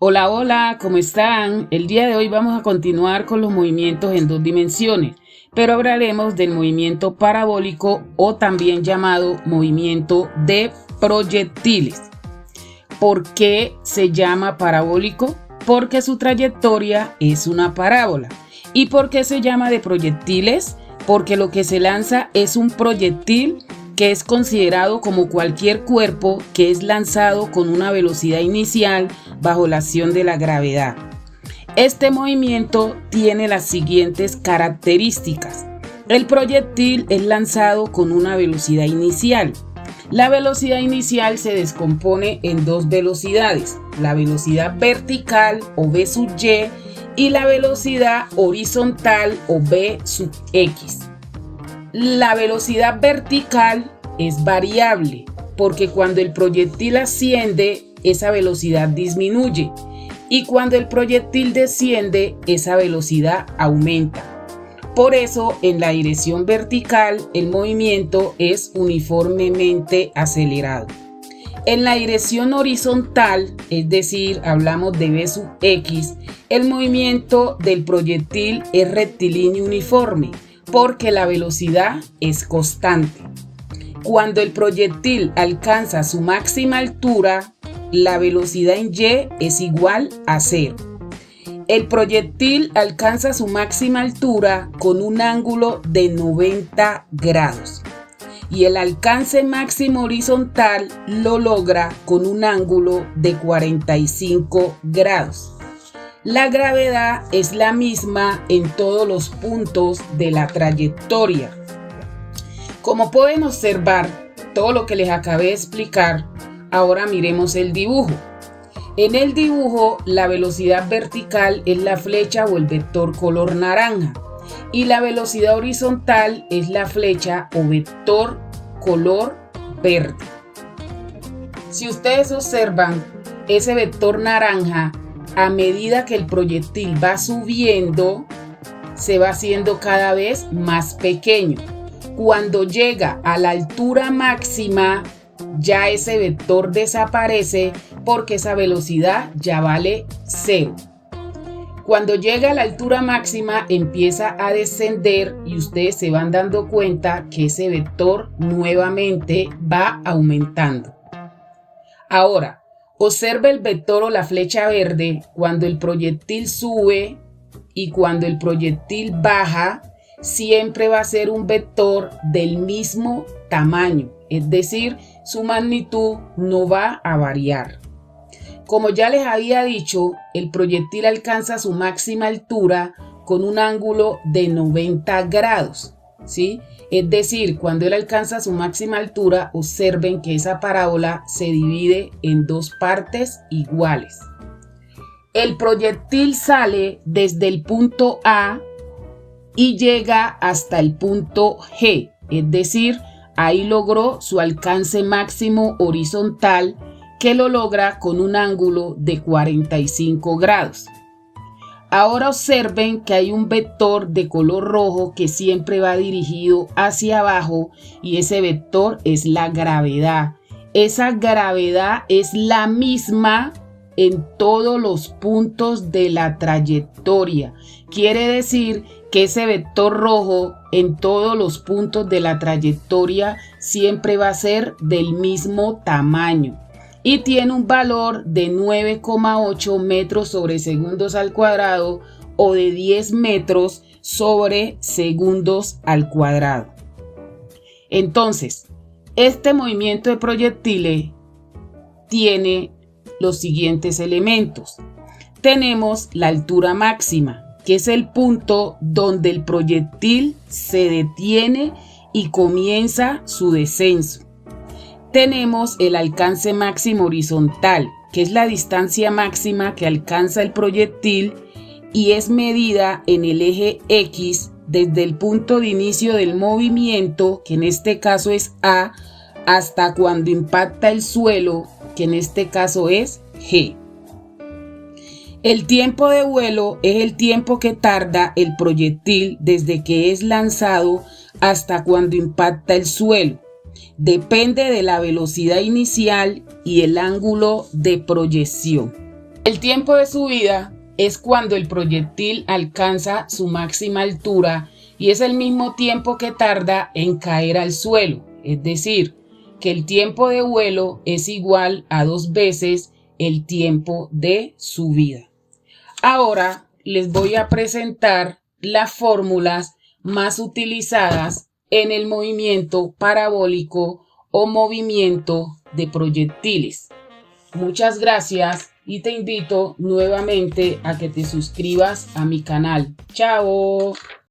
Hola, hola, ¿cómo están? El día de hoy vamos a continuar con los movimientos en dos dimensiones, pero hablaremos del movimiento parabólico o también llamado movimiento de proyectiles. ¿Por qué se llama parabólico? Porque su trayectoria es una parábola. ¿Y por qué se llama de proyectiles? Porque lo que se lanza es un proyectil que es considerado como cualquier cuerpo que es lanzado con una velocidad inicial bajo la acción de la gravedad. Este movimiento tiene las siguientes características. El proyectil es lanzado con una velocidad inicial. La velocidad inicial se descompone en dos velocidades, la velocidad vertical o v sub y la velocidad horizontal o v sub x. La velocidad vertical es variable porque cuando el proyectil asciende, esa velocidad disminuye y cuando el proyectil desciende, esa velocidad aumenta. Por eso, en la dirección vertical, el movimiento es uniformemente acelerado. En la dirección horizontal, es decir, hablamos de v sub x, el movimiento del proyectil es rectilíneo uniforme, porque la velocidad es constante. Cuando el proyectil alcanza su máxima altura, la velocidad en y es igual a 0. El proyectil alcanza su máxima altura con un ángulo de 90 grados y el alcance máximo horizontal lo logra con un ángulo de 45 grados. La gravedad es la misma en todos los puntos de la trayectoria. Como pueden observar todo lo que les acabé de explicar, ahora miremos el dibujo. En el dibujo, la velocidad vertical es la flecha o el vector color naranja y la velocidad horizontal es la flecha o vector color verde. Si ustedes observan ese vector naranja, a medida que el proyectil va subiendo, se va haciendo cada vez más pequeño. Cuando llega a la altura máxima, ya ese vector desaparece porque esa velocidad ya vale 0. Cuando llega a la altura máxima, empieza a descender y ustedes se van dando cuenta que ese vector nuevamente va aumentando. Ahora, observe el vector o la flecha verde cuando el proyectil sube y cuando el proyectil baja, siempre va a ser un vector del mismo tamaño, es decir, su magnitud no va a variar. Como ya les había dicho, el proyectil alcanza su máxima altura con un ángulo de 90 grados, ¿sí? Es decir, cuando él alcanza su máxima altura, observen que esa parábola se divide en dos partes iguales. El proyectil sale desde el punto A y llega hasta el punto G, es decir, ahí logró su alcance máximo horizontal que lo logra con un ángulo de 45 grados. Ahora observen que hay un vector de color rojo que siempre va dirigido hacia abajo y ese vector es la gravedad. Esa gravedad es la misma en todos los puntos de la trayectoria. Quiere decir que ese vector rojo en todos los puntos de la trayectoria siempre va a ser del mismo tamaño y tiene un valor de 9,8 metros sobre segundos al cuadrado o de 10 metros sobre segundos al cuadrado. Entonces, este movimiento de proyectiles tiene los siguientes elementos. Tenemos la altura máxima, que es el punto donde el proyectil se detiene y comienza su descenso. Tenemos el alcance máximo horizontal, que es la distancia máxima que alcanza el proyectil y es medida en el eje X desde el punto de inicio del movimiento, que en este caso es A, hasta cuando impacta el suelo, que en este caso es G. El tiempo de vuelo es el tiempo que tarda el proyectil desde que es lanzado hasta cuando impacta el suelo. Depende de la velocidad inicial y el ángulo de proyección. El tiempo de subida es cuando el proyectil alcanza su máxima altura y es el mismo tiempo que tarda en caer al suelo, es decir, que el tiempo de vuelo es igual a 2 veces el tiempo de subida. Ahora les voy a presentar las fórmulas más utilizadas en el movimiento parabólico o movimiento de proyectiles. Muchas gracias y te invito nuevamente a que te suscribas a mi canal. ¡Chao!